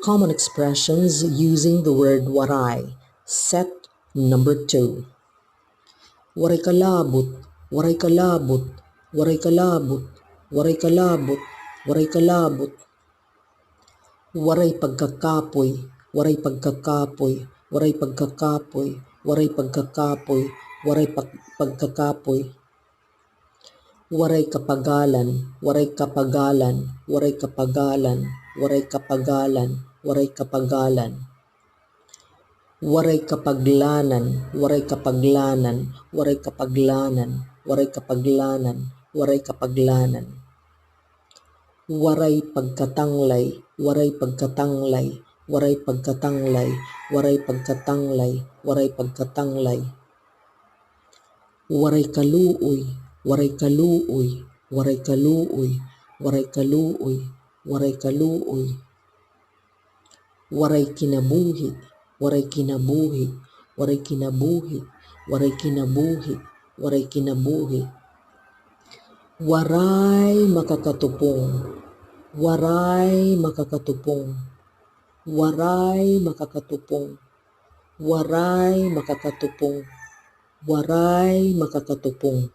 Common expressions using the word waray. Set number 2. Waray kalabot, waray kalabot, waray kalabot, waray kalabot, waray kalabot. Waray pagkakapoy, waray pagkakapoy, waray pagkakapoy, waray pagkakapoy, waray pagkakapoy. Waray kapagalan, waray kapagalan, waray kapagalan, waray kapagalan, waray kapagalan. Waray kapaglanan, waray kapaglanan, waray kapaglanan, waray kapaglanan, waray kapaglanan. Waray pagkatanglay, waray pagkatanglay, waray pagkatanglay, waray pagkatanglay, waray pagkatanglay. Waray kaluoy, waray kaluoy, waray kaluoy, waray kaluoy, waray kaluoy. Waray kinabuhi, waray kinabuhi, waray kinabuhi, waray kinabuhi, waray kinabuhi. Waray makakatupong, waray makakatupong, waray makakatupong, waray makakatupong, waray makakatupong.